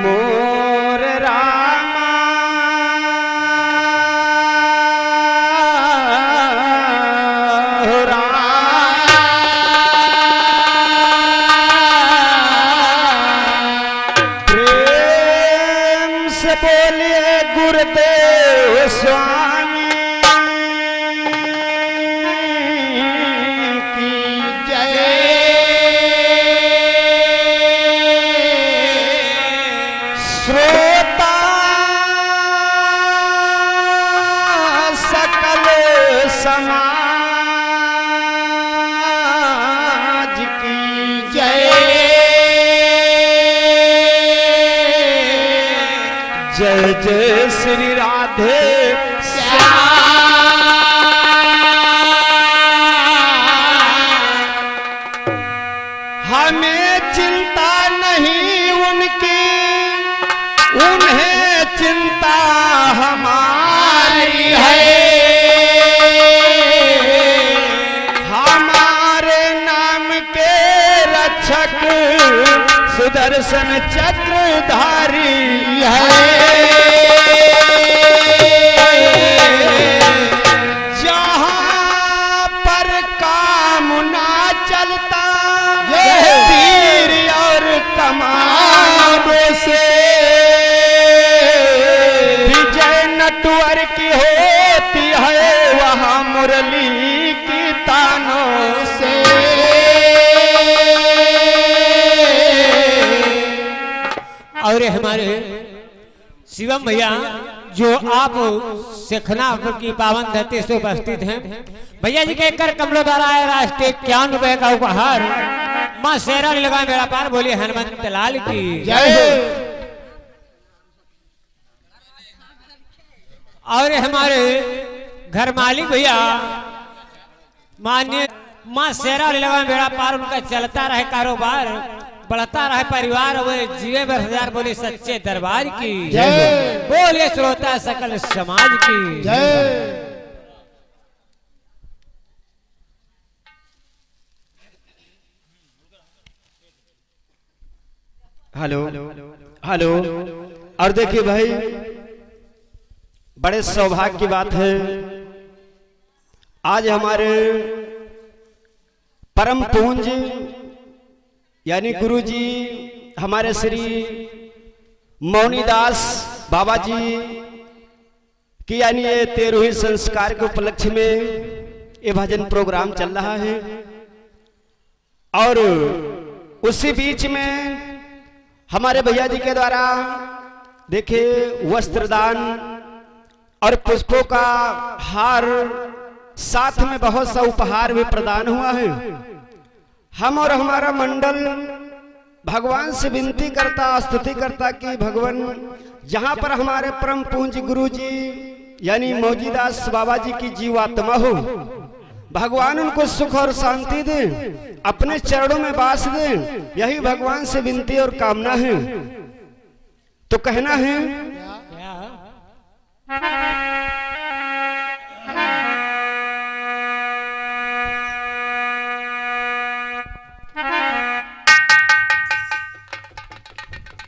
मोर रामा प्रेम से बोलिए गुरुदेव स्वामी श्रोता सकल समाज की जय। जय जय श्री राधे श्याम। हमें चिंता नहीं उनकी, उन्हें चिंता हमारी है। हमारे नाम के रक्षक सुदर्शन चक्रधारी है। जहाँ पर काम ना चलता तीर और कमानों से नटवर की होती है वहाँ मुरली की तानों से। और हमारे शिवम भैया जो आप शेखनापुर की पावन धरती से उपस्थित हैं, भैया जी के कर कमलों द्वारा आया राष्ट्रीय 51 रुपए का उपहार माँ शेरा लगा मेरा पार बोली हनुमंत लाल की जय। और हमारे घर मालिक भैया मान्य माँ शेरा लगा मेरा पार, उनका चलता रहे कारोबार, बढ़ता रहे परिवार, वो जीवे 10,000 बोले सच्चे दरबार की जय। बोले श्रोता सकल समाज की जय। Hello hello. और देखिए भाई, बड़े सौभाग्य की बात है, आज हमारे परम पूज्य यानी गुरुजी हमारे श्री मौनीदास बाबा जी की यानी ये 13वीं संस्कार के उपलक्ष्य में ये भजन प्रोग्राम चल रहा है। और उसी बीच में हमारे भैया जी के द्वारा देखिए वस्त्रदान और पुष्पों का हार, साथ में बहुत सा उपहार भी प्रदान हुआ है। हम और हमारा मंडल भगवान से विनती करता, स्तुति करता कि भगवान जहां पर हमारे परम पूज्य गुरु जी यानी मौजीदास बाबा जी की जीवात्मा हो, भगवान उनको सुख और शांति दे, अपने चरणों में वास दे, यही भगवान से विनती और कामना है। तो कहना है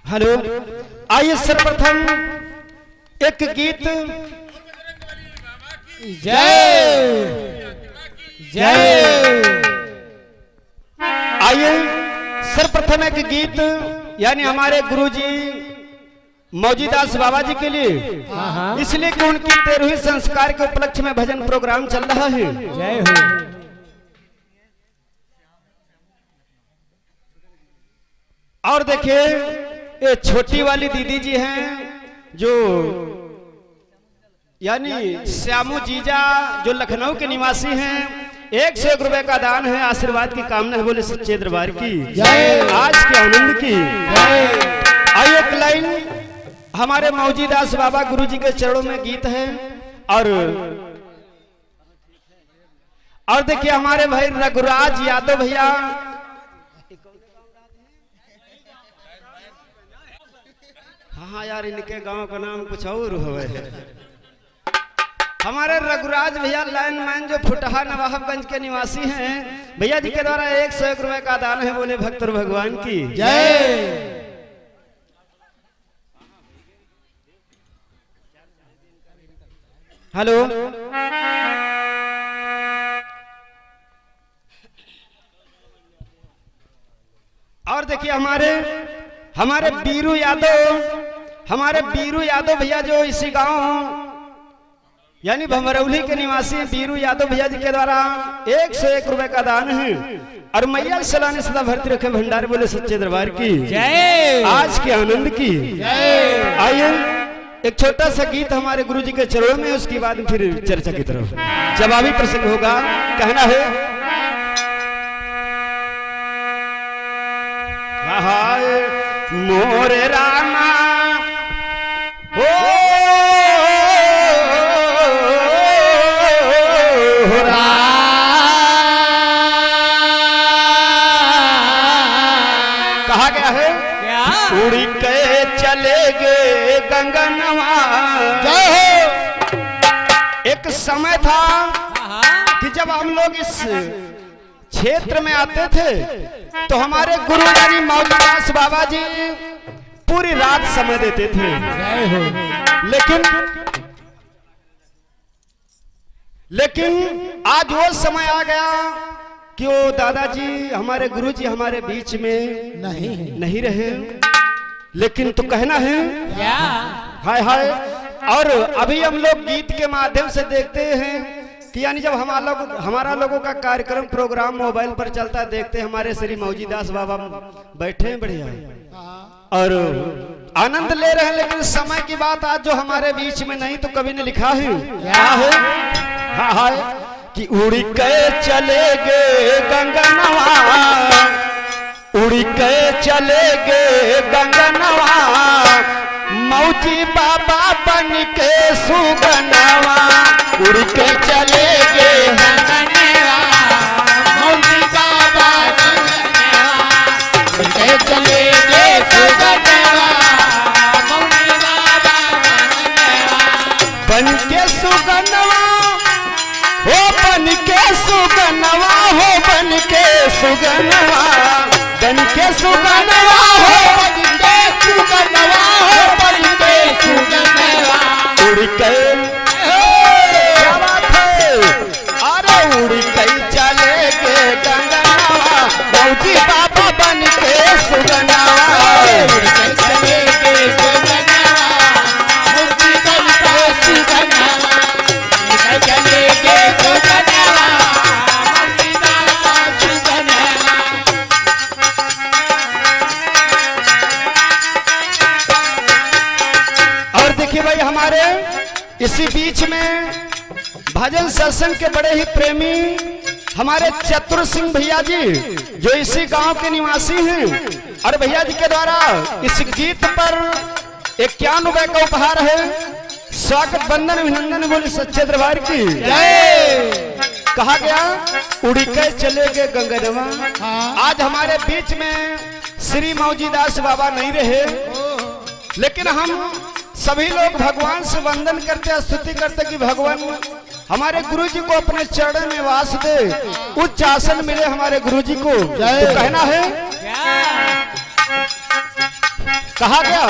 हेलो। आइए सर्वप्रथम एक गीत जय जय। आइए सर्वप्रथम एक गीत यानी हमारे गुरुजी मौजीदास बाबा जी के लिए, इसलिए कि उनकी 13वीं संस्कार के उपलक्ष्य में भजन प्रोग्राम चल रहा है। जय हो। और देखिए ये छोटी वाली दीदी जी हैं जो यानी श्यामू जीजा, जो लखनऊ के निवासी हैं, 101 रुपए का दान है, आशीर्वाद की कामना है, बोले सच्चे दरबार की जय, आज के आनंद की जय। आइए एक लाइन हमारे मौजीदास बाबा गुरुजी के चरणों में गीत है। और देखिए हमारे भाई रघुराज यादव भैया, हाँ यार इनके गांव का नाम कुछ और है। हमारे रघुराज भैया लाइनमैन जो फुटहा नवाबगंज के निवासी हैं, भैया जी के द्वारा 101 रुपए का दान है, बोले भक्त और भगवान की जय। हेलो, और देखिए हमारे बीरू यादव भैया जो इसी गांव यानी भमरौली के निवासी बीरू यादव भैया जी के द्वारा 101 रुपए का दान है और मैया सलाने सदा भरती रखे भंडार बोले सच्चे दरबार की जय। आज के आनंद की जय। आइए एक छोटा सा गीत हमारे गुरु जी के चरणों में, उसके बाद फिर चर्चा की तरफ जवाबी प्रसंग होगा। कहना है मोरे रामा हो कहा गया है क्या उड़ी के चले गए गंगनवा। एक समय था कि जब हम लोग इस क्षेत्र में आते थे तो हमारे गुरु यानी मौलदास बाबा जी पूरी रात समय देते थे, लेकिन आज वो समय आ गया कि वो दादाजी हमारे गुरुजी हमारे बीच में नहीं रहे। लेकिन तो कहना है क्या हाय हाय। और अभी हम लोग गीत के माध्यम से देखते हैं कि यानी जब हमारा लोगों का कार्यक्रम प्रोग्राम मोबाइल पर चलता है, देखते हैं हमारे श्री मौजीदास बाबा बैठे हैं बढ़िया और आनंद ले रहे हैं। लेकिन समय की बात आज जो हमारे बीच में नहीं, तो कवि ने लिखा है क्या है हाँ हाय कि उड़ी के चले गए गंगनवा, उड़ी के चले गए गंगनवा, मौजी बाबा बन के सुगनवा। उड़ के चले गए गंगनवा, मौजी बाबा उड़ के चले गए सुगनवा, मौजी बाबा बन के सुगनवा हो, बन के सुगनवा हो, बन के सुगनवा, बन के सुगनवा हो, बन के सुगनवा हो, बन के सुगनवा। उड़ के क्या बात है, अरे उड़ के चले गए गंगनवा, मौजी बाबा बन के सुगनवा। उड़ के चले गए गंगनवा, मौजी बन के सुगनवा, चले गए सुगनवा, मौजी बाबा सुगनवा। और देखिए भाई हमारे इसी बीच में भजन सत्संग के बड़े ही प्रेमी हमारे चतुर सिंह भैया जी जो इसी गांव के निवासी हैं, और भैया जी के द्वारा इस गीत पर 51 रुपए का उपहार है। स्वागत वंदन अभिनंदन बोले सच्चे दरबार की जय। कहा गया उड़ी के चले गए गंगनवा। आज हमारे बीच में श्री मौजीदास बाबा नहीं रहे, लेकिन हम सभी लोग भगवान से वंदन करते स्तुति करते कि भगवान हमारे गुरु जी को अपने चरण में वास दे, उच्च आसन मिले हमारे गुरु जी को। तो कहना है कहा गया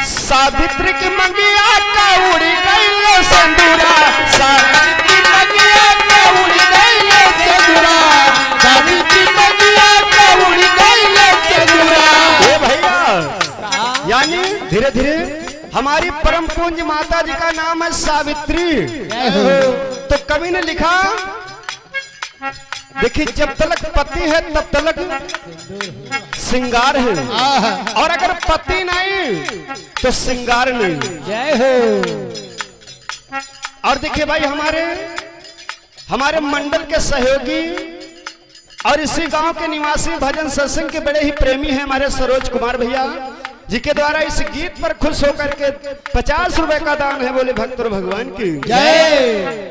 सावित्री की मंगिया का उड़ी गई सिंदूरा, सावित्री की मंगिया का उड़ी गई सिंदूरा, सावित्री की मंगिया का उड़ी गई सिंदूरा। ए भैया यानी धीरे धीरे हमारी परम पूज्य माता जी का नाम है सावित्री। तो कवि ने लिखा देखिए जब तलक पति है तब तलक श्रृंगार है, और अगर पति नहीं तो श्रृंगार नहीं। जय हो। और देखिए भाई हमारे मंडल के सहयोगी और इसी गांव के निवासी भजन सत्संग के बड़े ही प्रेमी हैं हमारे सरोज कुमार भैया जी के द्वारा इस गीत पर खुश होकर के 50 रुपए का दान है। बोले भक्त और भगवान की जय।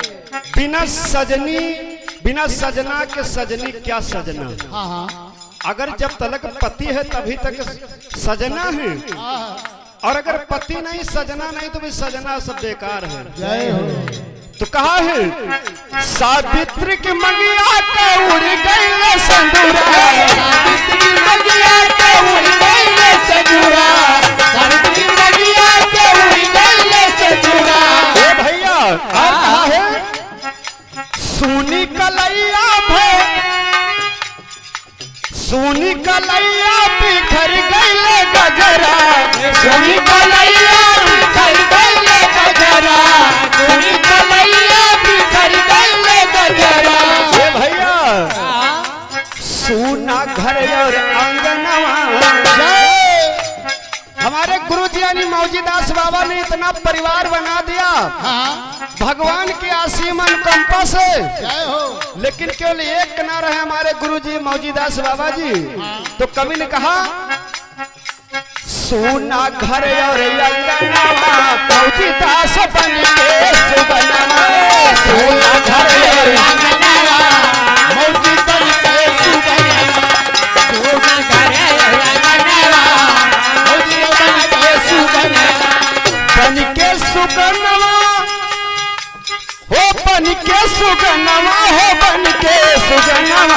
बिना सजना के सजनी क्या सजना, अगर जब तलक पति है तभी तक सजना है, और अगर पति नहीं सजना नहीं तो भी सजना सब बेकार है। जय हो। तो कहा है सावित्री की मंगिया का उड़ गई सिंदूरा, सावित्री की मंगिया का उड़ गई सिंदूरा, सावित्री की मंगिया का उड़ गई सिंदूरा। ए भैया हमारे गुरु जी यानी मौजीदास बाबा ने इतना परिवार बना दिया भगवान की असीम अनुकंपा से, लेकिन केवल एक किनारा है हमारे गुरु जी मौजीदास बाबा जी। तो कवि ने कहा सोना घर और अंगनवा मौजीदास बन के सुगनवा, सोना घर और अंगनवा मौजी बन के सुगनवा, सोना घर और अंगनवा मौजी बन के सुगनवा, बन के सुगनवा हो बन के सुगनवा हो बन के सुगनवा,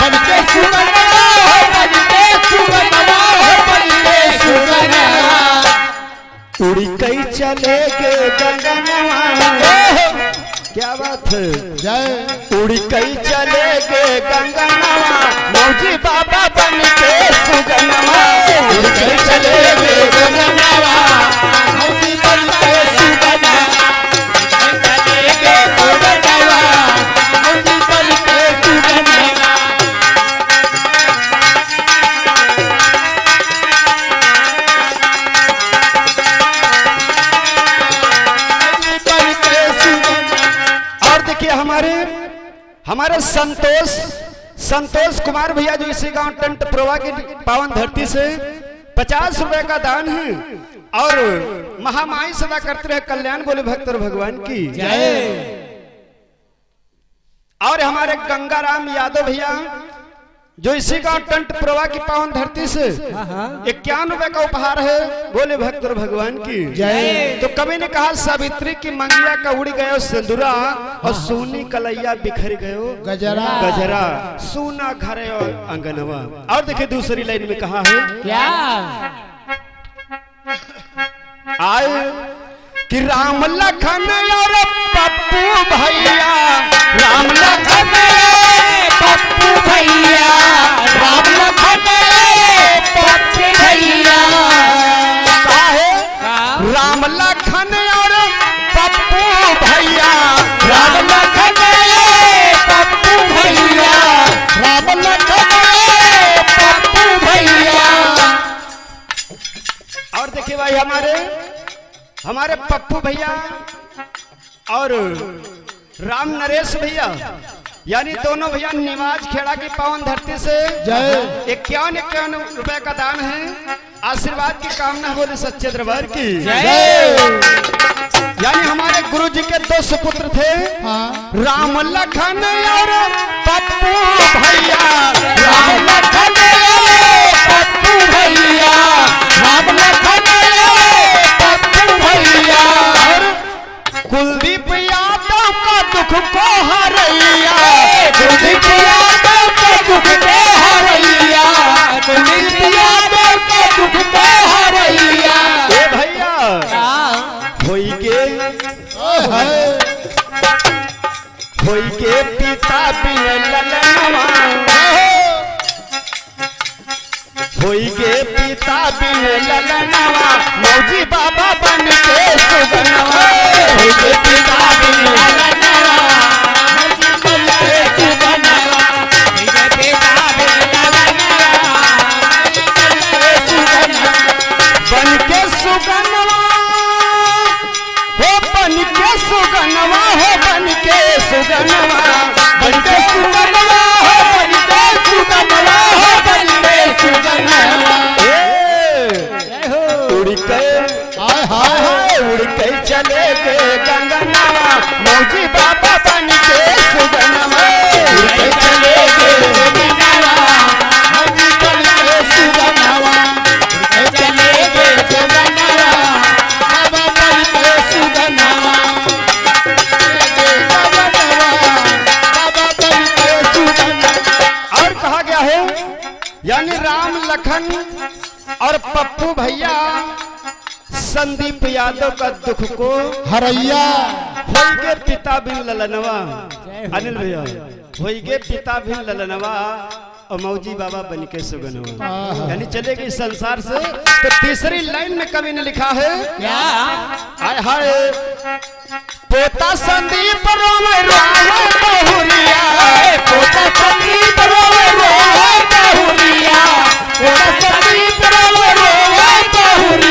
बन के सुगनवा हो बन के सुगनवा हो बन के सुगनवा, उड़ी कई चले गए गंगनवा। क्या बात है, जय उड़ी कई चले गए गंगनवा मौजी बाबा बन के सुगनवा, उड़ी कई चले गए गंगनवा मौजी बन के सुगनवा, चले गए गंगनवा मौजी बन के सुगनवा। और देखिए हमारे संतोष कुमार भैया जो इसी गांव टंट प्रभा की पावन धरती से 50 रुपए का दान है और महामाई सदा करते रहे कल्याण बोले भक्त और भगवान की जय। और हमारे गंगाराम यादव भैया जो इसी गांव टंट प्रभा की पावन धरती से 51 रुपए का उपहार है, बोले भक्त और भगवान की जय। तो कवि ने कहा सावित्री की मंगिया का उड़ गयो सिंदूरा और सोनी कलैया बिखर गयो गजरा, गजरा सोना घर और अंगनवा। और देखिए दूसरी लाइन में कहा है क्या आए कि राम लखन और पप्पू भैया, राम लखन पप्पू भैया, राम लखन पप्पू भैया, काहे राम लखन और पप्पू भैया, राम लखन पप्पू भैया, राम लखन पप्पू भैया। और देखिए भाई हमारे पप्पू भैया और राम नरेश भैया यानी दोनों भैया निवाज खेड़ा की पावन धरती से 51 रुपए का दान है। आशीर्वाद की कामना बोले सच्चे दरबार की यानी हमारे गुरु जी के 2 सुपुत्र थे राम लखन और पप्पू भैया, राम लखन पप्पू भैया, राम लखन पप्पू भैया। और कुलदीप यादव का दुख को हरैया, कुलदीप यादव का दुख को हरैया, कुलदीप यादव का दुख को हरैया। ए भैया होई के पिता बिन ललनवा, होई के पिता बिन ललनवा मौजी बाबा बन के सुगनवा, होई के पिता बिन ललनवा मौजी बन के सुगनवा, होई के पिता बिन ललनवा बन के सुगनवा हो बन के सुगनवा हो बन के सुगनवा, बन के सुगनवा हो बन के सुगनवा हो बन के सुगनवा। उड़ के उड़ के चले गए गंगनवा मौजी बाबा बन के सुगनवा, उड़ के चले गए गंगनवा मौजी बन के सुगनवा, उड़ के चले गए गंगनवा बाबा बन के सुगनवा, बाबा बन के सुगनवा। और कहा गया है यानी राम लखन और पप्पू भैया संदीप यादव का दुख को हरैया, होई के पिता बिन ललनवा, अनिल भैया होई के पिता बिन ललनवा और मौजी बाबा बन के सुगनवा यानी चले गई संसार से। तो तीसरी लाइन में कवि ने लिखा है क्या हाय हाय पोता संदीप रोवे रोवे बहुरिया, पोता संदीप रोवे रोवे बहुरिया, पोता संदीप रोवे रोवे बहुरिया।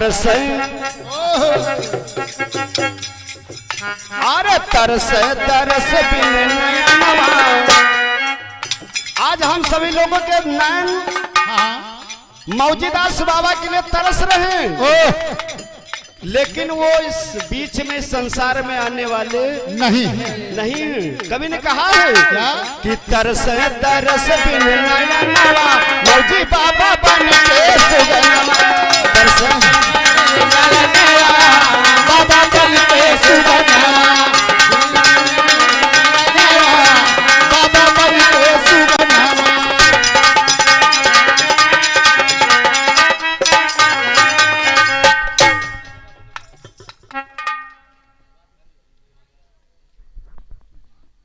तरस अरे तरस तरस बिन नयनवा। आज हम सभी लोगों के नयन मौजूदास बाबा के लिए तरस रहे हैं, लेकिन वो इस बीच में संसार में आने वाले नहीं। कवि ने कहा है क्या? कि तरस तरस बिन नयनवा मौजी बाबा बन के सुगनमा। तरस बाबा बन के सुगनमा, बाबा बन के सुगनमा।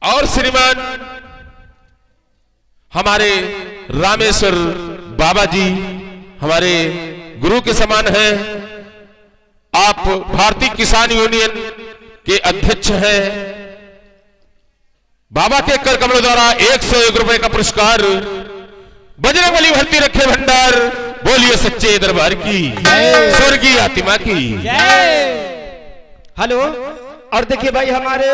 और श्रीमान हमारे रामेश्वर बाबा जी हमारे गुरु के समान हैं। आप भारतीय किसान यूनियन के अध्यक्ष हैं। बाबा के कर कमलों द्वारा 101 रुपए का पुरस्कार बजरंगबली भर्ती रखे भंडार। बोलिए सच्चे दरबार की स्वर्गीय आत्मा की हेलो। और देखिए भाई हमारे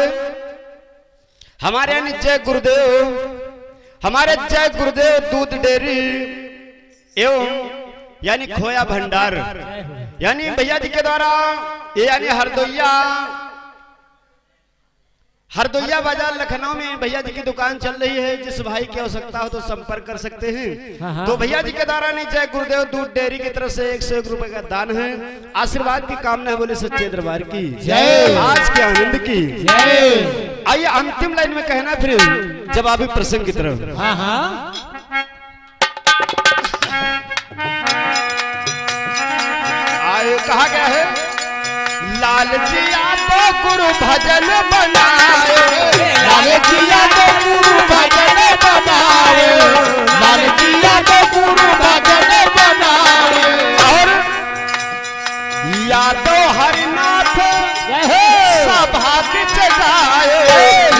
यानी जय गुरुदेव, हमारे जय गुरुदेव दूध डेयरी एवं यानी खोया भंडार यानी भैया जी के द्वारा ये यानी हरदोइया बाजार लखनऊ में भैया जी की दुकान चल रही है। जिस भाई की आवश्यकता हो तो संपर्क कर सकते हैं। तो भैया जी के द्वारा नहीं जय गुरुदेव दूध डेयरी की तरफ से 101 रुपए का दान है। आशीर्वाद की कामना है। बोले सच्चे दरबार की जय, आज के आनंद की जय। आइए अंतिम लाइन में कहना फिर जवाबी प्रसंग की तरफ। आए कहा गया है लालचिया तो गुरु भजन बनाए, लालचिया तो गुरु भजन बनाए, लालचिया तो गुरु भजन बनाए। और यादव हरिनाथ सभा बिच गाए,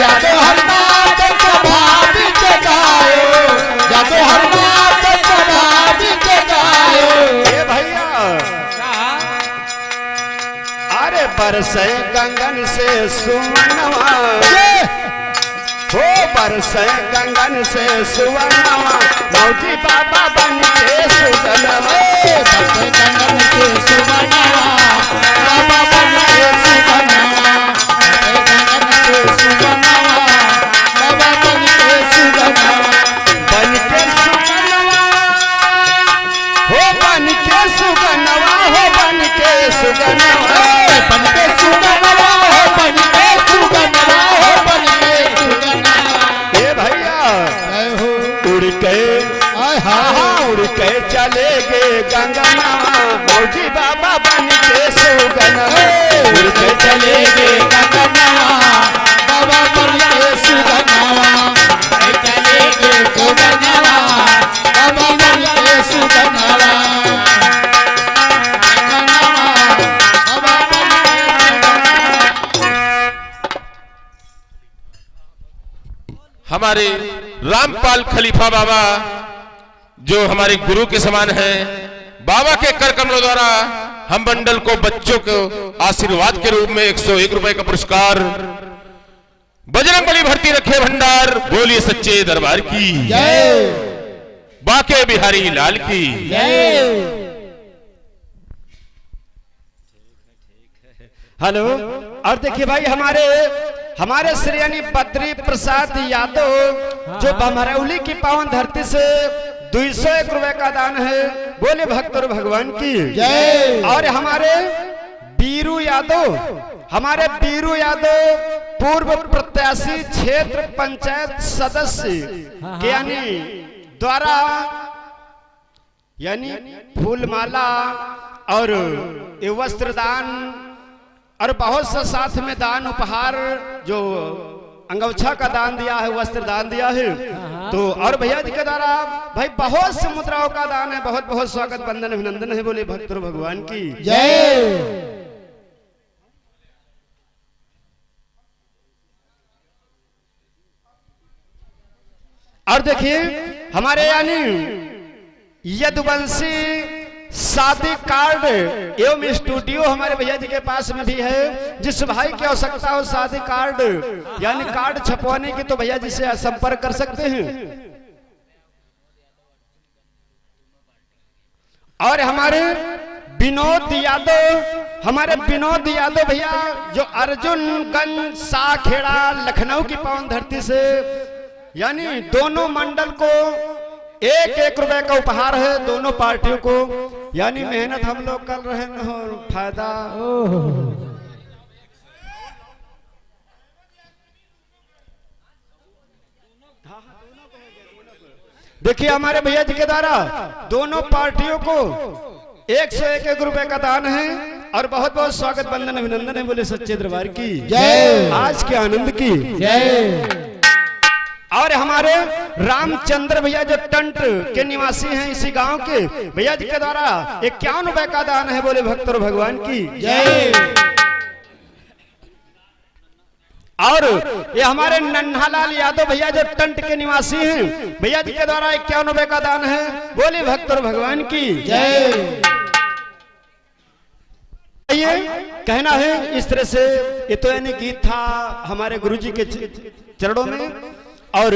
यादव हरिनाथ सभा बिच गाए, यादव हरिनाथ सभा बिच गाए। ये भैया अरे बरसे गंगन से सुवनवा, हो बरसे गंगन से सुवनवा मौजी बाबा बन के सुगनवा। बरसे गंगन से सुवनवा बाबा बन के सुगनवा, बरसे गंगन से सुवनवा बाबा बन के सुगनवा। बन के सुगनवा हो बन के सुगनवा, हो बन के सुगनवा, बन के सुगनवा हो बन के सुगनवा, हो बन के सुगनवा। ये भैया उड़ के चले गे गंगनवा मौजी बाबा बन के सुगनवा। उड़ के चले गे गंगनवा बाबा बन के सुगनवा, चले गे सुगनवा बाबा बन के सुगनवा। हमारे रामपाल खलीफा बाबा जो हमारे गुरु के समान हैं, बाबा के कर कमलों द्वारा हम मंडल को बच्चों को आशीर्वाद के रूप में 101 रुपए का पुरस्कार बजरंगबली भर्ती रखे भंडार। बोलिए सच्चे दरबार की जय, बाके बिहारी लाल की जय। हेलो। और देखिए भाई हमारे श्री यानी बद्री प्रसाद यादव जो बमरौली की पावन धरती से 201 रुपए का दान है। बोले भक्त और भगवान की जय। और हमारे बीरू यादव पूर्व प्रत्याशी क्षेत्र पंचायत सदस्य के द्वारा यानी फूलमाला और वस्त्र दान और बहुत सा साथ में दान उपहार जो अंगोछा का दान दिया है, वस्त्र दान दिया है। तो और भैया जी के द्वारा भाई बहुत से मुद्राओं का दान है। बहुत बहुत स्वागत वंदन अभिनंदन है। बोले भक्त भगवान की जय। और देखिए हमारे यानी यदुवंशी शादी कार्ड एवं स्टूडियो हमारे भैया जी के पास में भी है। जिस भाई की आवश्यकता हो शादी कार्ड यानी कार्ड छपवाने की तो भैया जी से संपर्क कर सकते हैं। और हमारे विनोद यादव भैया जो अर्जुनगंज साखेड़ा लखनऊ की पावन धरती से यानी दोनों मंडल को 1-1 रुपए का उपहार है दोनों पार्टियों को। यानी मेहनत हम लोग कर रहे हैं और फायदा देखिए हमारे भैया जी के द्वारा दोनों पार्टियों को 101 रुपए का दान है। और बहुत बहुत स्वागत बंदन अभिनंदन है। बोले सच्चे दरबार की जय, आज के आनंद की जय। और हमारे रामचंद्र भैया जो टंट के निवासी हैं इसी गांव के भैया जी के द्वारा 51 रुपए का दान है। बोले भक्त और भगवान की जय। और ये हमारे नन्हालाल यादव भैया जो टंट के निवासी हैं भैया जी के द्वारा 51 रुपए का दान है। बोले भक्त और भगवान की जय। ये कहना है इस तरह से ये तो यानी गीत था हमारे गुरुजी के चरणों में। और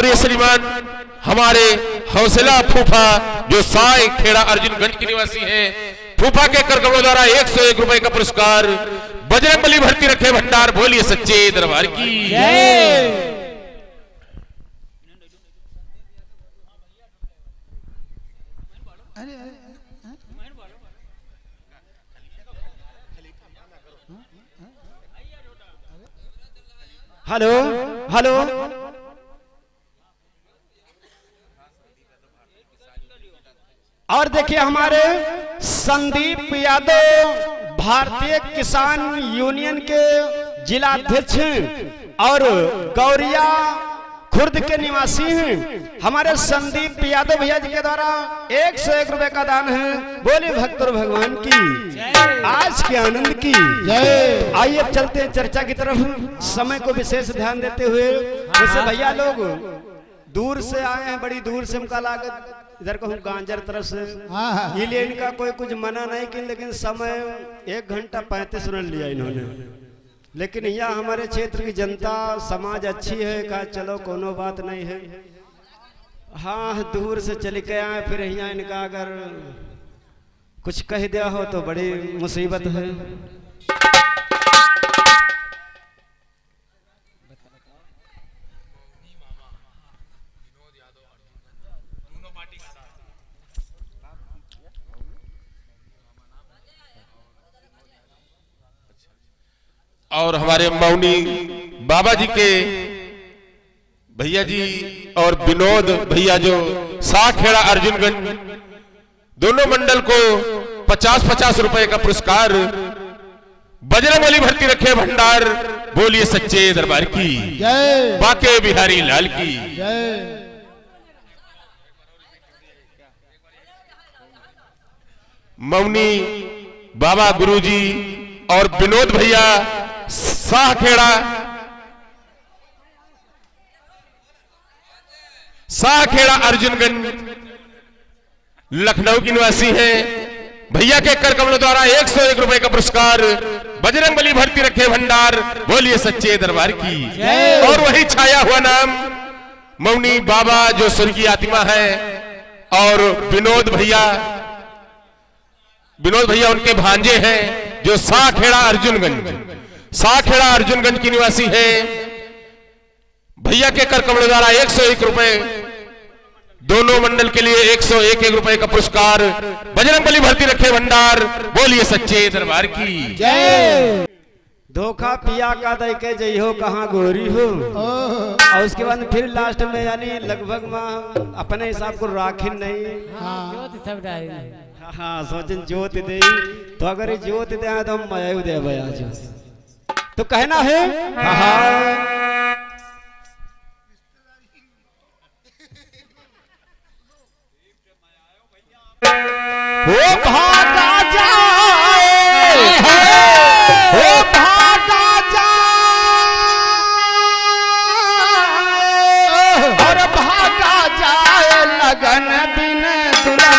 ये श्रीमान हमारे हौसला फूफा जो साई खेड़ा अर्जुनगंज के निवासी हैं, फूफा के करकमलों द्वारा 101 रुपए का पुरस्कार बजरंगबली भर्ती रखे भंडार। बोलिए सच्चे दरबार की जय। हेलो हेलो और देखिए हमारे संदीप यादव भारतीय किसान यूनियन के जिला अध्यक्ष हैं और गौरिया खुर्द के निवासी हैं। हमारे संदीप यादव भैया जी के द्वारा 101 रुपए का दान है। बोले भक्त और भगवान की आज के आनंद की जय। आइए अब चलते हैं चर्चा की तरफ। समय को विशेष ध्यान देते हुए जैसे भैया लोग दूर से आए हैं, बड़ी दूर से उनका लागत इधर को हम गांजर तरफ से इसलिए इनका कोई कुछ मना नहीं कि, लेकिन समय 1 घंटा 35 मिनट लिया इन्होंने। लेकिन यहाँ हमारे क्षेत्र की जनता समाज अच्छी है, कहा चलो कोनो बात नहीं है। हाँ दूर से चले के आए फिर यहाँ इनका अगर कुछ कह दिया हो तो बड़ी मुसीबत है। और हमारे मौनी बाबा जी के भैया जी और विनोद भैया जो साखेड़ा अर्जुनगंज दोनों मंडल को 50-50 रुपए का पुरस्कार बजरंगबली भर्ती रखे भंडार। बोलिए सच्चे दरबार की जय, बाके बिहारी लाल की जय। मौनी बाबा गुरुजी और विनोद भैया साखेड़ा अर्जुनगंज लखनऊ की निवासी हैं। भैया के करकमलों द्वारा 101 रुपए का पुरस्कार बजरंगबली भर्ती रखे भंडार। बोलिए सच्चे दरबार की और वही छाया हुआ नाम मौनी बाबा जो स्वर्गीय आत्मा है और विनोद भैया उनके भांजे हैं जो साखेड़ा अर्जुनगंज की निवासी है। भैया के करकमलों द्वारा 101 रुपए दोनों मंडल के लिए 101 रुपए का पुरस्कार बजरंगबली भर्ती रखे भंडार। बोलिए सच्चे दरबार की जय। धोखा पिया का दे के जई हो कहाँ गोरी हो। और उसके बाद फिर लास्ट में यानी लगभग माँ अपने हिसाब को राखिन नहीं। हाँ सोचन जोत दे तो अगर ये जोत दे तो हम मया दे भैया तो कहना है वो भागा जाए, वो भागा जाए और भागा जाए लगन बिन दुल्हा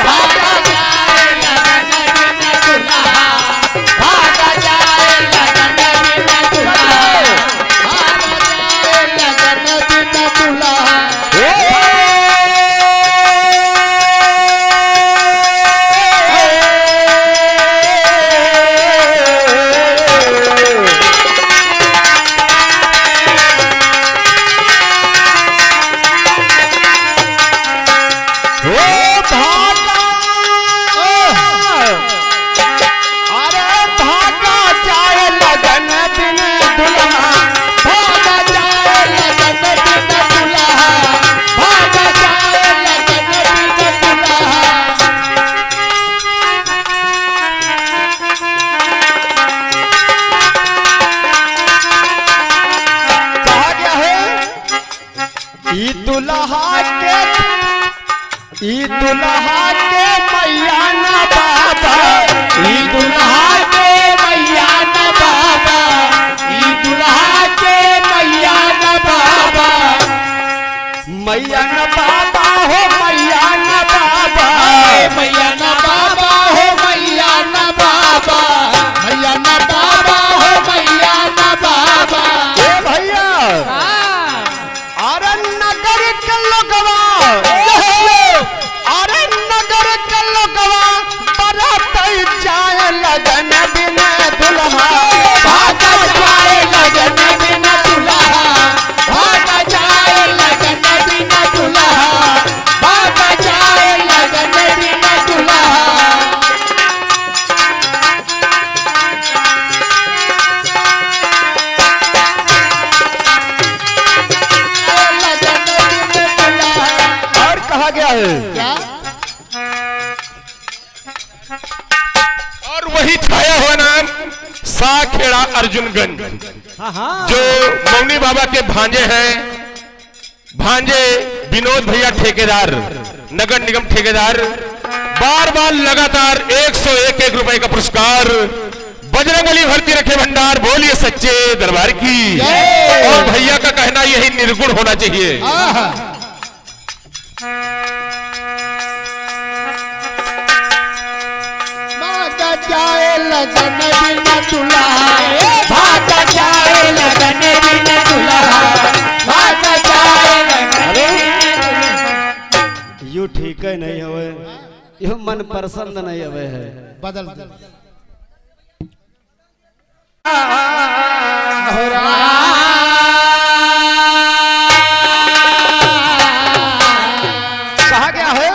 भागा जाए लगन बिन दुल्हा भागा जाए लगन बिन दुल्हा भागा जाए लगन बिन दुल्हा ई दुल्हा के मैया न बाबा ई दुल्हा के मैया न बाबा ई दुल्हा के मैया न बाबा मैया न बाबा हो मैया न बाबा मैया न बाबा हो मैया न बाबा मैया न बाबा हो मैया न बाबा ए भैया अरे नगर के लोगवा अरे नगर के लोगवा बरात जाए लगन बिन दुल्हा भागा जाए लगन बिन दुल्हा भागा जाए लगन बिन दुल्हा भागा जाए लगन बिन दुल्हा और कहा गया है क्या और वही छाया हुआ नाम साखेड़ा अर्जुनगंज जो मौनी बाबा के भांजे हैं, भांजे विनोद भैया ठेकेदार, नगर निगम ठेकेदार, बार बार लगातार 101 रुपए का पुरस्कार बजरंगबली भर्ती रखे भंडार, बोलिए सच्चे दरबार की। और भैया का कहना यही निर्गुण होना चाहिए। भागा जाए लगन बिन दुल्हा भागा जाए लगन बिन दुल्हा भागा जाए लगन। यू ठीक है नहीं हवे, यू मन पसंद नहीं हवे है, बदल कहा गया है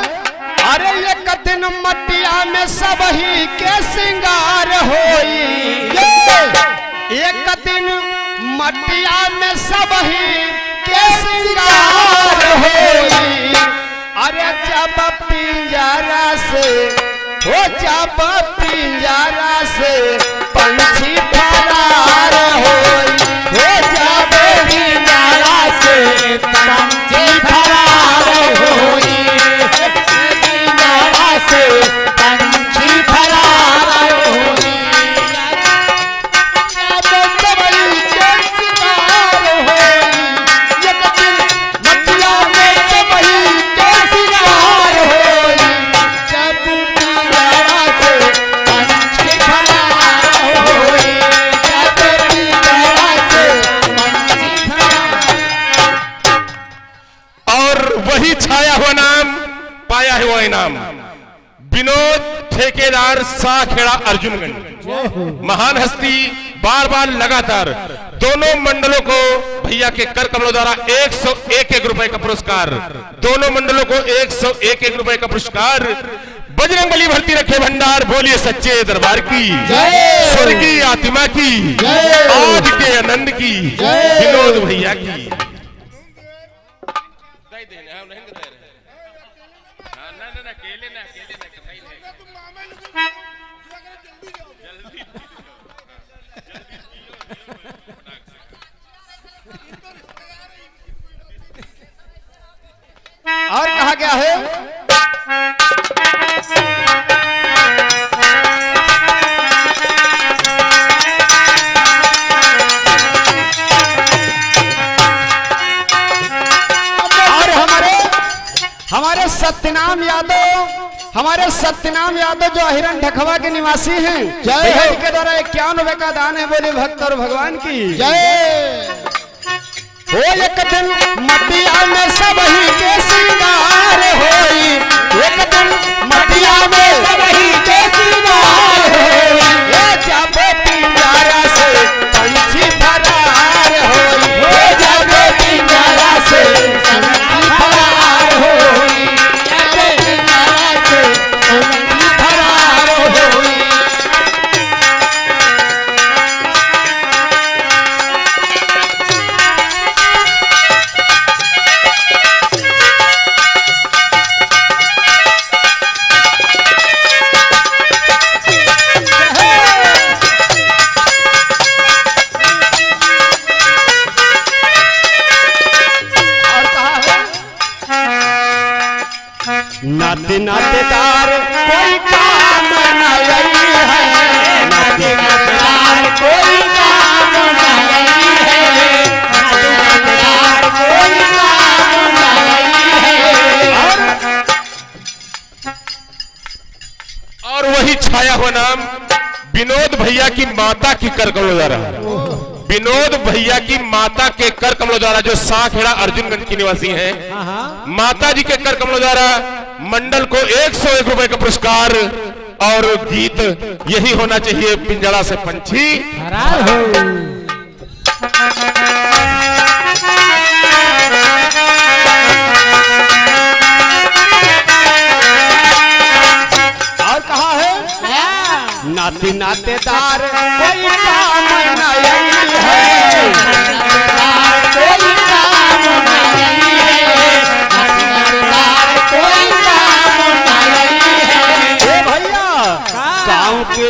अरे एक दिन मटिया में सब ही के श्रृंगार होई, एक दिन मटिया में सब ही के श्रृंगार होई। अरे जब पिंजरा से हो जब पिंजरा से पंछी फरार होई, हो जब पिंजरा से पंछी फरार होई, पिंजरा से पंछी फरार होई। जब सबई के शिकार होई, एक दिन मटिया में सबई के शिकार होई, जब पिंजरा से पंछी फरार होई, जब पिंजरा से पंछी फरार। और वही छाया हुआ नाम पाया हुआ इनाम विनोद ठेकेदार साखेड़ा अर्जुनगंज, महान हस्ती, बार बार लगातार दोनों मंडलों को भैया के कर कमलों द्वारा 101 रुपए का पुरस्कार, दोनों मंडलों को 101 रुपए का पुरस्कार बजरंगबली भर्ती रखे भंडार, बोलिए सच्चे दरबार की, स्वर्गीय आत्मा की, आज के आनंद की, विनोद भैया की। और कहा गया है हमारे सत्यनाम यादव जो हिरण ढकवा के निवासी हैं, भैया जी के द्वारा 51 रुपए का दान है। बोले भक्त और भगवान की जय। हो एक दिन मटिया में सब ही के श्रृंगार होई, एक दिन मटिया में सब ही के श्रृंगार होई, ये जाबे पिंजरा से पंछी फरार होई, ये जाबे पिंजरा से पंछी फरार होई, जाबे पिंजरा से पंछी फरार होई। नाते नातेदार कोई काम नहीं है, नाते नातेदार कोई काम नहीं है, नाते नातेदार कोई काम नहीं है। और वही छाया हुआ नाम विनोद भैया की माता की कर कमलों द्वारा, विनोद भैया की माता के कर कमलों द्वारा, जो साखेड़ा अर्जुनगंज की निवासी हैं, माता जी के कर कमलों द्वारा मंडल को 101 रुपए का पुरस्कार। और गीत यही होना चाहिए, पिंजड़ा से पंछी फरार हो। और कहा है नाती नातेदार कोई काम नहीं है, नातेदार कोई काम नहीं है, नातेदार कोई काम नहीं है। ए भैया गांव के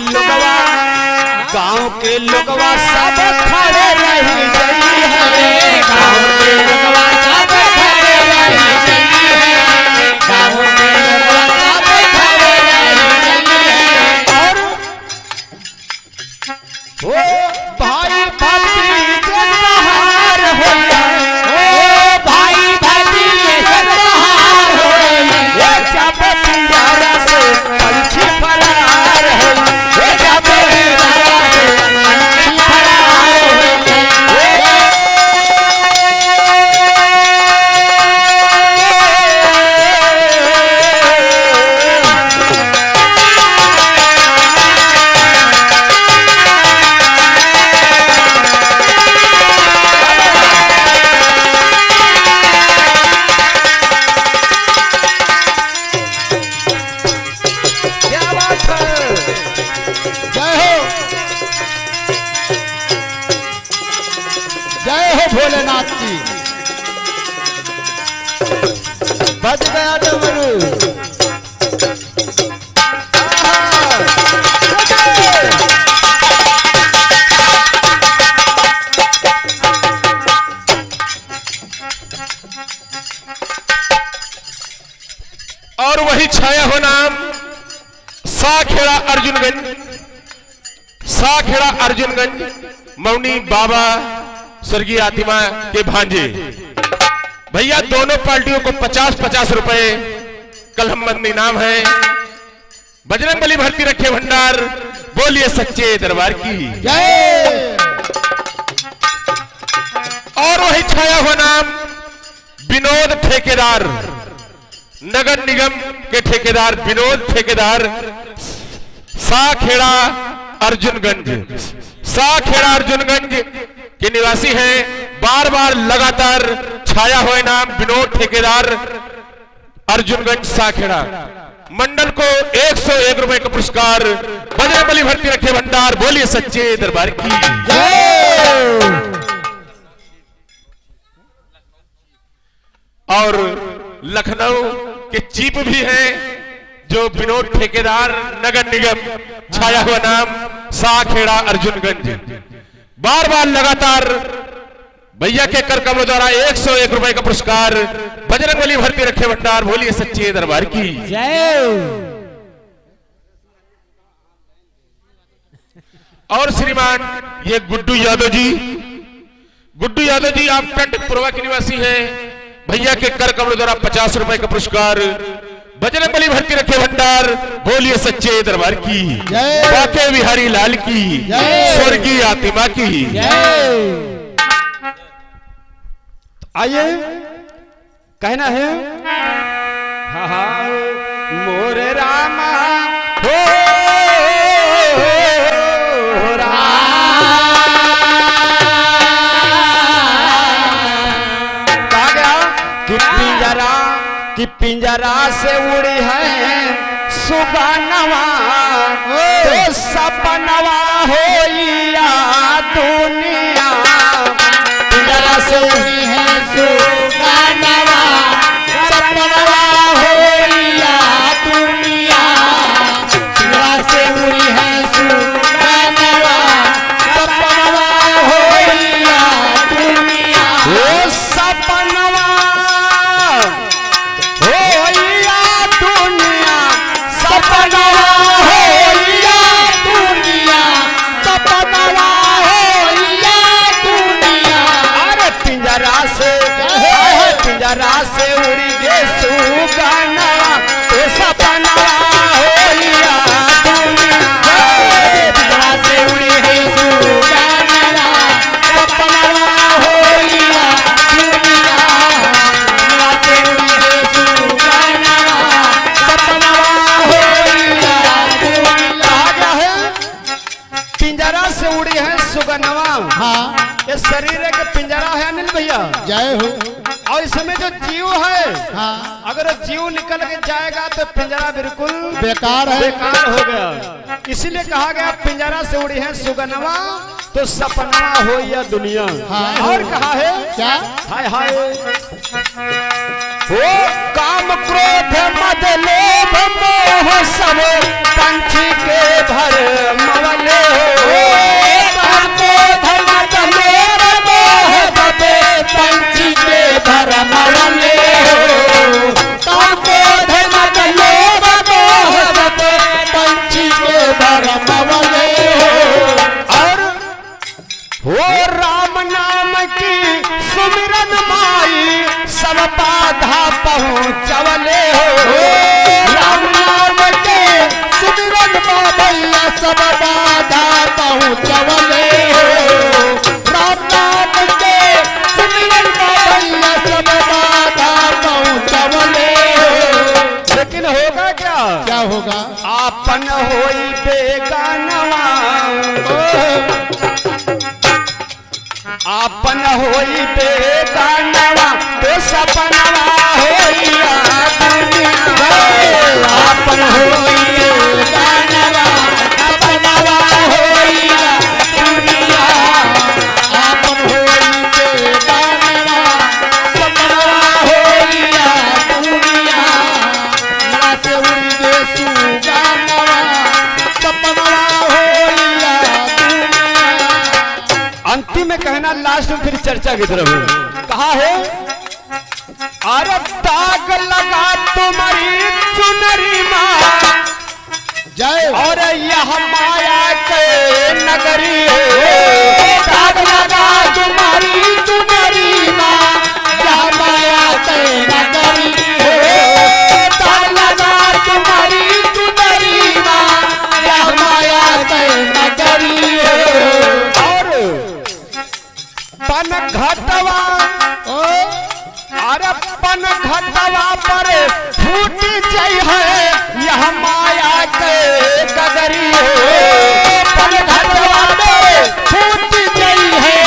लोगवा सब खड़े रही गई है, गांव के लोगवा सब खड़े रही गई है, गांव के लोगवा सब खड़े रही गई है। और ओ भाई भतीजे बहार होया, ओ भाई भतीजे बहार होया, ये जब पिंजरा से पंछी फरार होया, ये जब पिंजरा से पंछी फरार होया। क्या बात है, जय हो भोलेनाथ की। बच गया डमरू। और वही छाया हो नाम साखेड़ा अर्जुनगंज मौनी बाबा स्वर्गीय आत्मा के भांजे। भैया दोनों पार्टियों को 50-50 रुपए कल हम इनाम है। बजरंग बली भर्ती रखे भंडार, बोलिए सच्चे दरबार की जय। और वही छाया हुआ नाम विनोद ठेकेदार, नगर निगम के ठेकेदार विनोद ठेकेदार, साखेड़ा अर्जुनगंज के निवासी हैं। बार बार लगातार छाया हुए नाम विनोद ठेकेदार अर्जुनगंज साखेड़ा। मंडल को 101 रुपए का पुरस्कार। बजरंग बली भर्ती रखे भंडार, बोलिए सच्चे दरबार की जय। और लखनऊ के चीफ भी हैं जो विनोद ठेकेदार नगर निगम, छाया हुआ नाम साखेड़ा अर्जुनगंज। बार बार लगातार भैया के कर कमलों द्वारा 101 रुपए का पुरस्कार। बजरंग बली भर्ती रखे भंडार, बोलिए सच्चे दरबार की जय। और श्रीमान ये गुड्डू यादव जी आप कंटकपुरवा के निवासी हैं। भैया के कर कमलों द्वारा 50 रुपए का पुरस्कार बजरंग बली भर्ती रखे भंडार। बोलिए सच्चे दरबार की जय। बाके बिहारी लाल की जय। स्वर्गीय आत्मा की आइए कहना है हाँ हाँ मोरे रामा हो कि पिंजरा से उड़ी है सुबनवा तो सपनवा होइया दुनिया। पिंजरा से उड़ी है सुबनवा सपनवा होइया दुनिया। पिंजरा से उड़ी है सुबनवा सपनवा होइया दुनिया। ओ सपनवा पिंजरा से उड़ी गे सुगनवा तो सपनवा होइया दुनिया। पिंजरा से उड़ी है सुगनवा सपनवा होइया दुनिया। पिंजरा से उड़ी है सुगनवा सपनवा होइया दुनिया। आगे है पिंजरा से उड़ी है सुगनवा। हाँ ये शरीर एक पिंजरा है अनिल भैया। जय हो। और इसमें जो जीव है हाँ अगर जीव निकल के जाएगा तो पिंजरा बिल्कुल बेकार है। बेकार हो गया। इसीलिए कहा गया पिंजरा से उड़ी है सुगनवा तो सपना हो या दुनिया। हाँ। और कहा है क्या? हाय हाय हो काम क्रोध मद लोभ मोह सब पंछी के भर मवले हो। काम क्रोध मद लोभ मोह सब पंछी के भर मवले हो। काम क्रोध मद लोभ मोह सब पंछी के भर मवले हो। और हो राम नाम की सुमिरन माई सब बाधा पहुँचवले हो। राम नाम के सुमिरन भैया सब बाधा पहुँचवले हो। राम नाम के सुमिरन भैया सब बाधा पहुँचवले हो। लेकिन होगा क्या? क्या होगा? आपन होई बेगानवा आपन होई बेगानवा तो सपनवा होइया दुनिया। आपन होई बेगानवा सपनवा होइया दुनिया। आपन होई बेगानवा सपनवा होइया दुनिया। ना से उड़ी गे सुगानवा सपनवा होइया दुनिया। अंतिम में कहना लास्ट में फिर चर्चा की तरफ कहा है अरे दाग लगा तुम्हारी चुनरी माँ जय। और यह माया के नगरी है। दाग लगा तुम्हारी चुनरी माँ यह माया के नगरी है। दाग लगा तुम्हारी चुनरी माँ यह माया के नगरी है। और पन घटवा अरे पन घटवा पर फूट जाई है यह माया के गगरी है। पन घटवा पर फूट जाई है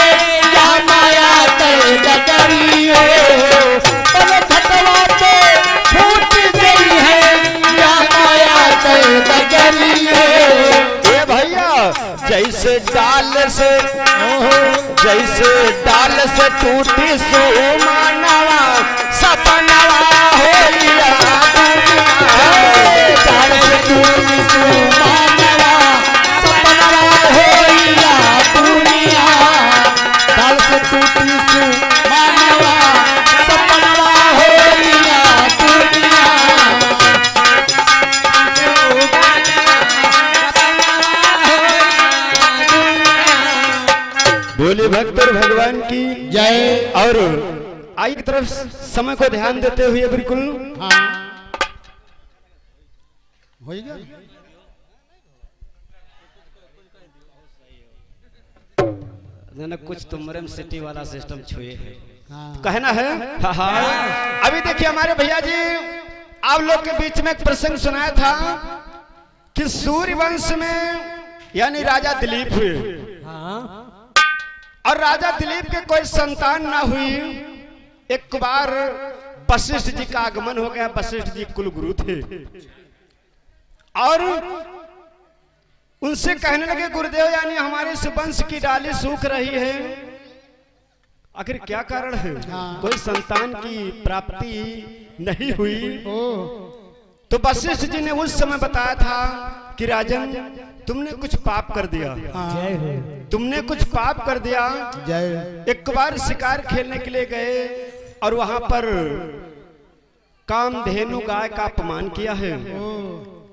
यह माया के गगरी है। पन घटवा पर फूट जाई है यह माया के गगरी है। ए भैया जैसे डाल से टूटी सुमानवा सपनवा होइया दुनिया। डाल से टूटी सुमानवा सपनवा होइया दुनिया। डाल से टूटी सुमानवा सपनवा होइया दुनिया। बोले भक्त और भगवान की जय। और आई की तरफ समय को ध्यान देते हुए बिल्कुल हाँ हो गया। ना कुछ तुमरम सिटी वाला सिस्टम छुए है हाँ कहना है। हाँ हाँ अभी देखिए हमारे भैया जी आप लोग के बीच में एक प्रसंग सुनाया था कि सूर्य वंश में यानी राजा दिलीप हुए हाँ और राजा दिलीप के कोई संतान ना हुई। एक बार वशिष्ठ जी का आगमन हो गया। वशिष्ठ जी कुलगुरु थे और उनसे कहने लगे गुरुदेव यानी हमारे इस वंश की डाली सूख रही है, आखिर क्या कारण है? हाँ। कोई संतान की प्राप्ति नहीं हुई। ओ तो वशिष्ठ जी ने उस समय बताया था कि राजन तुमने कुछ पाप कर दिया, जय हो। तुमने कुछ पाप कर दिया। जय एक बार शिकार खेलने के लिए गए और वहां पर कामधेनु गाय का अपमान किया है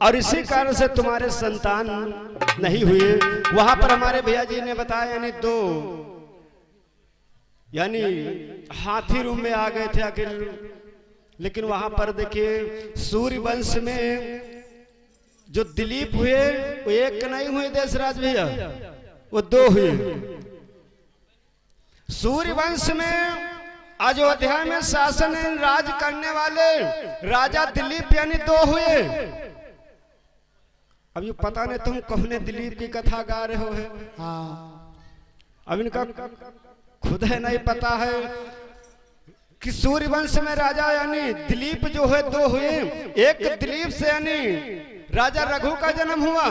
और इसी कारण से तुम्हारे संतान नहीं हुए। वहां पर हमारे भैया जी ने बताया यानी हाथी रूम में आ गए थे आखिर। लेकिन वहां पर देखिए सूर्य वंश में जो दिलीप हुए वो एक नहीं हुए देशराज भैया, वो दो हुए। सूर्य वंश में अयोध्या में शासन राज करने वाले राजा दिलीप यानी दो हुए। अब ये पता नहीं तुम कौने दिलीप की कथा गा रहे हो है। हाँ अब इनका खुद है नहीं पता है कि सूर्य वंश में राजा यानी दिलीप जो है दो हुए। एक दिलीप से यानी राजा रघु का जन्म हुआ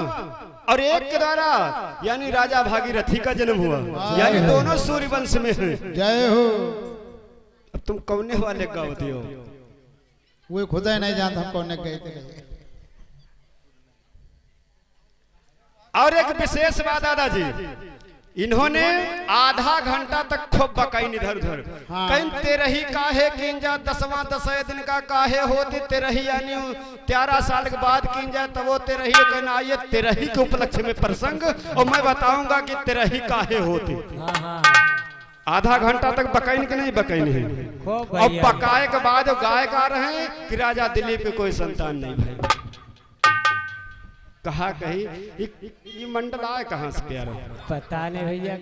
और एक के द्वारा यानी राजा भागीरथी का जन्म हुआ, यानी दोनों सूर्य वंश में हैं। जय हो। अब तुम कौने वाले गावती हो? वो खुद ही नहीं जानता हम कौन गए थे। और एक विशेष बात दादाजी, इन्होंने आधा घंटा तक खूब बकाई इधर उधर। हाँ। कहीं तेरही काहे किंजा दसवां दसवें दिन का काहे होती तेरही यानी 13 साल के बाद किंजा तब वो तेरही कहना ये तेरही के उपलक्ष्य में प्रसंग और मैं बताऊंगा कि तेरही काहे होती। हाँ हाँ आधा घंटा तक बकाइन के नहीं बकाइन है। खूब और बढ़िया। बकाए के बाद गाय गा रहे हैं कि राजा दिलीप के कोई संतान नहीं भाई। कहा कही ये मंडल आए कहां से प्यार पता नहीं भैया।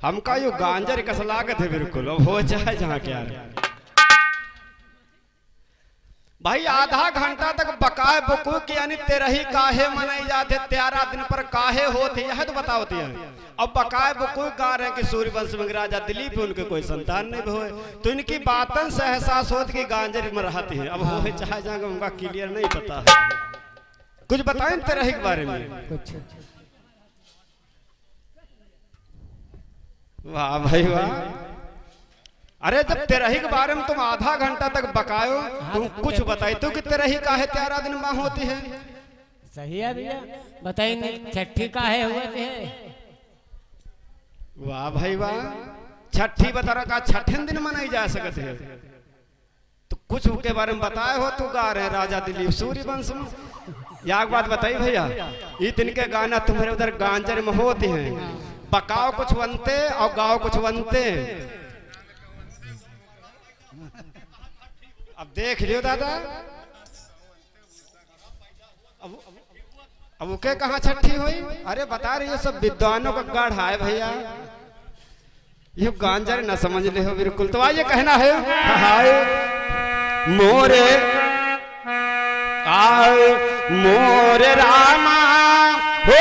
हमका यो गांजर कस लागत है बिल्कुल। अब हो जाए जहां क्या भाई आधा घंटा तक बकाए बुकू की यानी तेरही काहे मनाई जाते 13 दिन पर काहे होते यह तो बताओती है। अब बकाए बुकू गा रहे हैं कि सूर्यवंश में राजा दिलीप उनके कोई संतान नहीं हुए। तो इनकी बातन से एहसास होता कि गांजर में रहती है। अब हो चाहे जाएगा उनका क्लियर नहीं पता है। कुछ बताएं तेरही के बारे में। कुछ वाह भाई वाह। अरे जब तेरही के बारे में तुम आधा घंटा तक बकायो तुम कुछ बताई तो कि तेरही काहे 13 दिन माह होती है। सही है भैया बताइए छठी काहे हुए थे। वाह भाई वाह। छठी बता रहा छठे दिन मनाई जा सकते है तो कुछ के बारे में बताए हो तो गा रहे राजा दिलीप सूर्य वंश में। या बात बताइए भैया इतने गाना तुम्हारे उधर गांजर में होते हैं। बकाओ कुछ बनते और गाओ कुछ बनते। अब देख लियो दादा अब उके कहाँ छठी हुई। अरे बता रही हो सब विद्वानों का गढ़ है भैया। ये गांजर न समझ ले हो बिल्कुल। तो आइए कहना है हाय मोरे आए मोरे रामा हो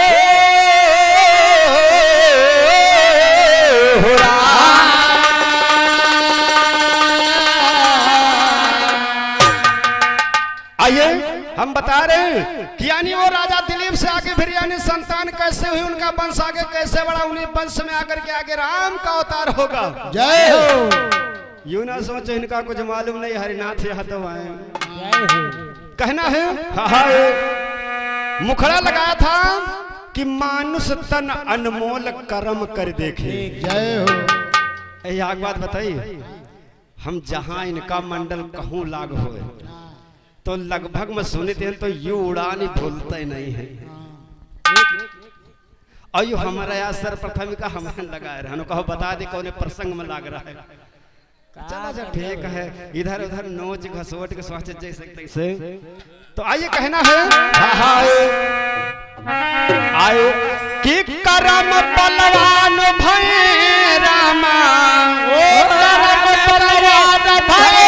आइए हम बता रहे हैं कि यानी वो राजा दिलीप से आगे फिर यानी संतान कैसे हुई उनका वंश आगे कैसे बढ़ा। उन्हीं वंश में आकर के आगे राम का अवतार होगा। जय हो। यूं ना सोचो इनका कुछ मालूम नहीं हरिनाथ यहाँ तो आए। जय हो। कहना है हाय मुखड़ा लगाया था कि मानुष तन अनमोल कर्म कर देखे। जय हो। एक बात बताइए हम जहां इनका मंडल कहूं लाग हो तो लगभग में सुनते हैं तो यू उड़ान भूलते नहीं है। और यो हमारा यहाँ सर्वप्रथम का हमें लगा है, कहो बता दे कौन प्रसंग में लाग रहा है। चलो जो ठीक है, इधर उधर नोच घसोट के सोच जैसे तैसे। तो आइए कहना है आए कि करम बलवान भय रामा, ओ करम बलवान भय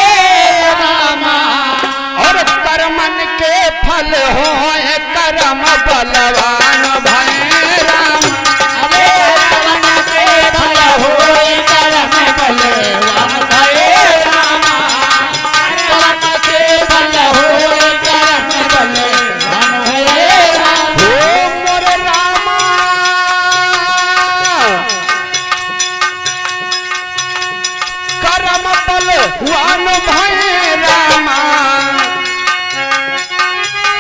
रामा, और कर्मन के फल हो करम बलवान भय राम, अरे कर्म के फल हो करम बलवान भय रामा, कर्म के फल हो करम बलवान भय राम, हो मोर रामा कर्म बलवान भय रामा,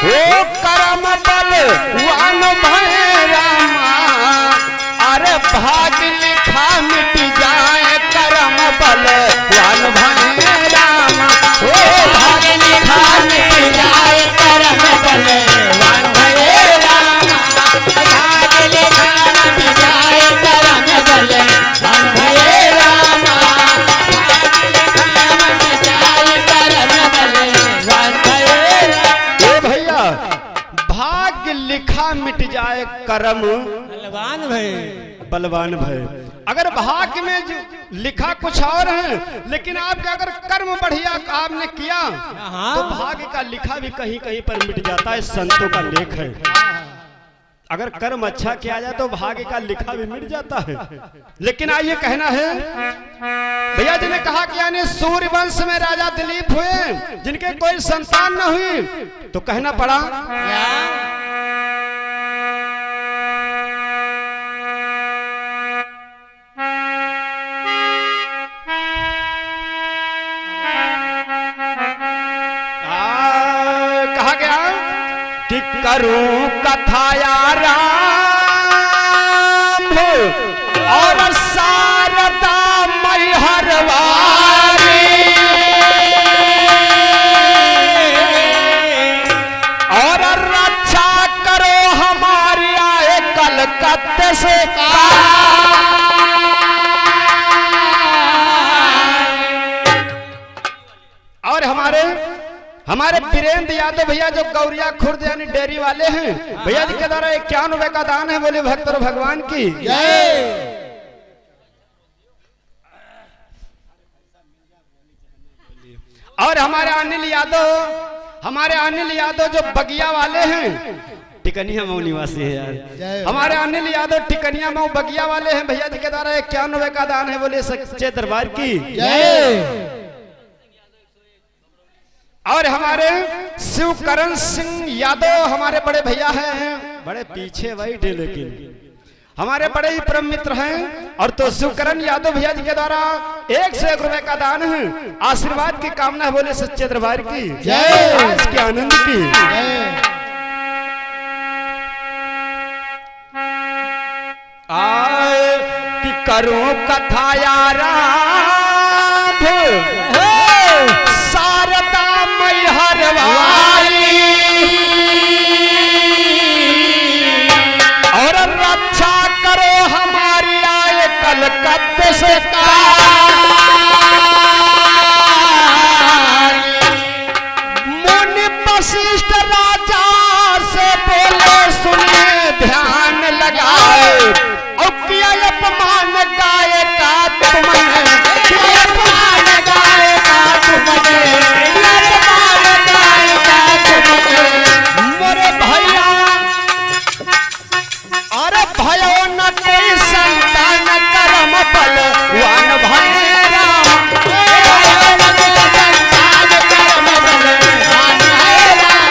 ओ करम बलवान भय रामा, अरे भाग लिखा मिट जाए करम बलवान भय रामा, ओ भाग लिखा मिट जाए करम बलवान भय रामा, भाग लिखा मिट जाए करम बलवान भय रामा, भाग लिखा मिट जाए करम बलवान भय रामा। ए भैया, भाग लिखा मिट जाए कर्म बलवान भाई, बलवान भय। अगर भाग्य में जो लिखा कुछ और है, लेकिन आपके अगर कर्म बढ़िया आपने किया तो भाग्य का लिखा भी कहीं कहीं पर मिट जाता है, संतों का लेख है। अगर कर्म अच्छा किया जाए तो भाग्य का लिखा भी मिट जाता है। लेकिन आइए कहना है, भैया जी ने कहा कि यानी सूर्य वंश में राजा दिलीप हुए जिनके कोई संतान न हुई, तो कहना पड़ा कहा गया कि करूं कथा या राम और शारदा मैहरवारी, और रक्षा करो हमारी आए कलकत्ते से और हमारे वीरेंद्र यादव भैया जो गौरिया खुर्द यानी डेयरी वाले हैं, भैया जी के द्वारा 51 रुपए का दान है, बोले भक्त और भगवान की जय। और हमारे अनिल यादव जो बगिया वाले हैं, टिकनिया मऊ निवासी है यार, हमारे अनिल यादव टिकनिया मऊ बगिया वाले हैं, भैया जी के द्वारा 51 रुपए का दान है, बोले सच्चे दरबार की जय। और हमारे शिवकरण सिंह यादव हमारे बड़े भैया हैं, बड़े पीछे बैठे लेकिन हमारे बड़े ही परम मित्र हैं। और तो शिवकरण यादव भैया जी के द्वारा 1 से 1 रुपए का दान है, आशीर्वाद की कामना है, बोले सच्चे दरबार की जय, आज के आनंद की जय। आए कि करूं कथा यारा शारदा मैहरवारी, और रक्षा करो हमारी आए कलकत्ते से मुनि वशिष्ठ राजा से बोले सुने ध्यान लगाए, और किया अपमान गाय का तुमने, अपमान गाय का तुमने, अपमान गाय का तुमने, मोरे भैया अरे भयो न कोई संतान करम बलवान भय राम, भयो न कोई संतान करम बलवान भय राम,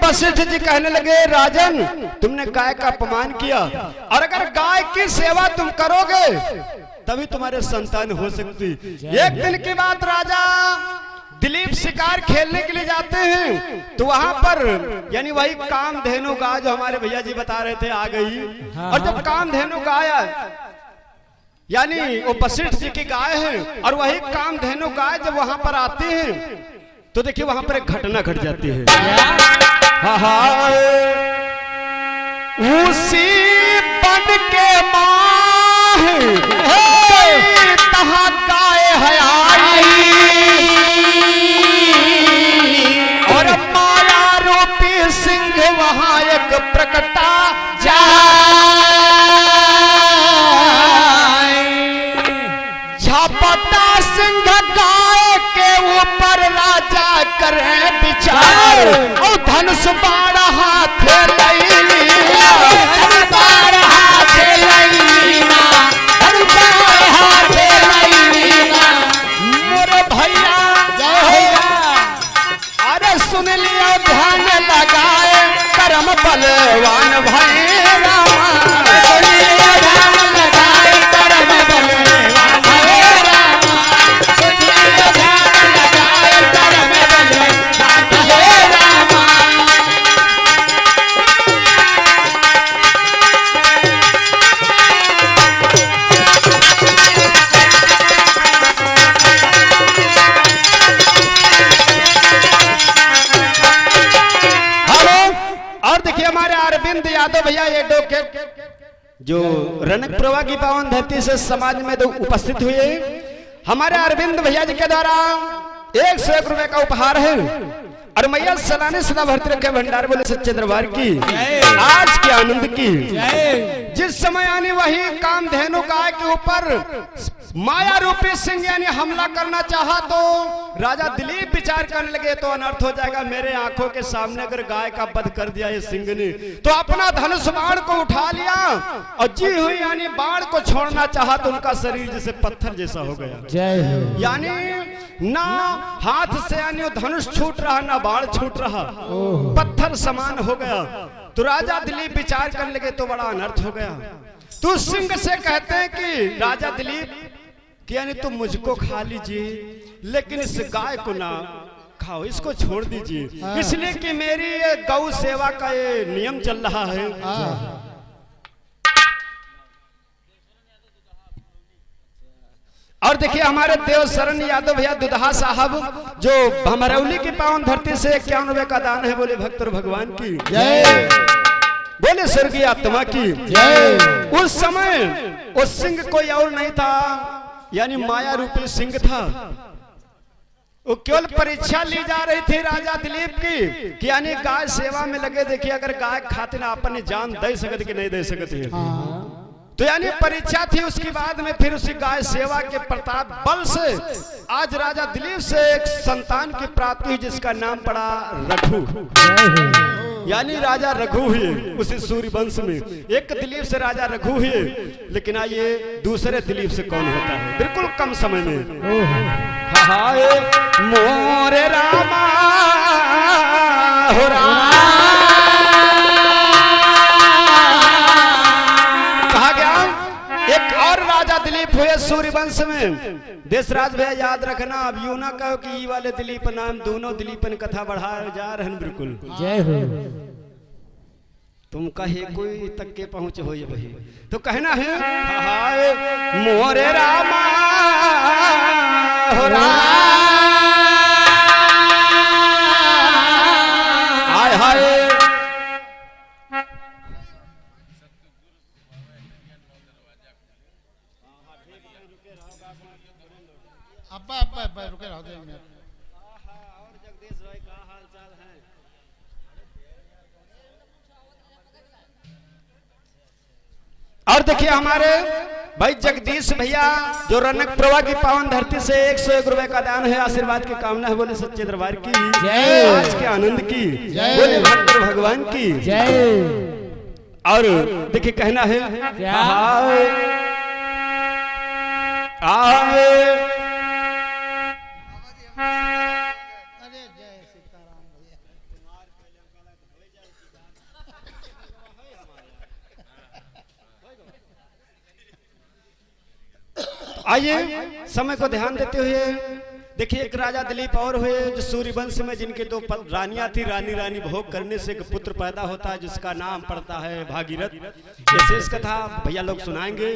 वशिष्ठ जी कहने लगे, राजन तुमने गाय का अपमान किया, और अगर गाय की सेवा तुम करोगे तभी तुम्हारे संतान हो सकती। एक दिन की बात, राजा दिलीप शिकार खेलने के लिए जाते हैं तो वहां पर यानी वही कामधेनु गाय जो हमारे भैया जी बता रहे थे आ गई। और जब कामधेनु गाय यानी वो वशिष्ठ जी की गाय है और वही कामधेनु गाय जब वहां पर आती है तो देखिए वहां पर एक घटना घट जाती है। हाँ हाँ, उसी बन के मां तहा गाय है आई और माया रूपी सिंह वहां एक प्रकटा झपटा सिंह गाय के ऊपर राजा करे विचार और धनुष बाण हाथ मोरे भैया अरे सुन लिया ध्यान लगाए कर्म बलवान भाई रामा यादव भैया ये डोके जो रनक प्रभा की पावन धरती से समाज में तो उपस्थित हुए हमारे अरविंद भैया जी के द्वारा 101 रुपए का उपहार है और मैया सलाने सदा भरती रखे भंडार बोले सच्चे दरबार की आज के आनंद की। जिस समय यानी वही कामधेनु गाय के ऊपर माया रूपी सिंह यानी हमला करना चाहा तो राजा दिलीप विचार करने लगे तो अनर्थ हो जाएगा, मेरे आंखों के सामने अगर गाय का वध कर दिया ये सिंह ने तो अपना धनुष बाण को उठा लिया और जी हुई यानी बाण को छोड़ना चाहा तो उनका शरीर जैसे पत्थर जैसा हो गया। यानी ना हाथ से यानी धनुष छूट रहा ना बाण छूट रहा, पत्थर समान हो गया। तो राजा दिलीप विचार करने लगे तो बड़ा अनर्थ हो गया। तो सिंह से कहते हैं कि राजा दिलीप कि यानी तुम मुझको खा लीजिए लेकिन इस गाय को ना खाओ, इसको छोड़ दीजिए, इसलिए कि मेरी ये गौ सेवा का ये नियम चल रहा है। और देखिए हमारे देव शरण यादव भैया दुदहा साहब जो भमरौली की पावन धरती से 51 रुपए का दान है, बोले भक्त और भगवान की जय, बोले स्वर्गीय आत्मा की जय। उस समय उस सिंह कोई और नहीं था, यानी माया रूपी सिंह था। वो केवल परीक्षा ली जा रही थी राजा दिलीप की कि यानी गाय सेवा में लगे, देखिए अगर गाय खातिर अपनी जान दे सकते कि नहीं दे सकते, तो यानी परीक्षा थी। उसके बाद में फिर उसी गाय सेवा के प्रताप बल से आज राजा दिलीप से एक संतान की प्राप्ति हुई जिसका नाम पड़ा रघु, यानी राजा रघु हुए उसी सूर्य वंश में। एक दिलीप से राजा रघु हुए, लेकिन आइए दूसरे दिलीप से कौन होता है बिल्कुल कम समय में। हाय मोरे रामा हो रामा कहा गया। एक और राजा दिलीप हुए सूर्य वंश में। देशराज भैया याद रखना, अब यूं ना कहो कि ये वाले दिलीप नाम, दोनों दिलीपन कथा बढ़ा जा रहे हैं बिल्कुल जय हो। तुम कहे कोई तक के पहुंच हो भाई तो कहना है हाय मोरे रामा हो राम हाय हाय। अब्बा अब्बा अब्बा रुके रहो 2 मिनट। और जगदीश भाई का हाल चाल है? और देखिए हमारे भाई जगदीश भैया जो रनक प्रभा की पावन धरती से 101 रुपए का दान है, आशीर्वाद की कामना है, बोले सच्चे दरबार की जय, आज के आनंद की जय, बोले भक्त भगवान की जय। और देखिए कहना है अरे जय सीताराम भैया। आइए समय को ध्यान देते हुए देखिए, एक राजा दिलीप और हुए जो सूर्यवंश में, जिनके दो रानियां थी। रानी रानी भोग करने से एक पुत्र पैदा होता है जिसका नाम पड़ता है भागीरथ। ये शेष कथा भैया लोग सुनाएंगे।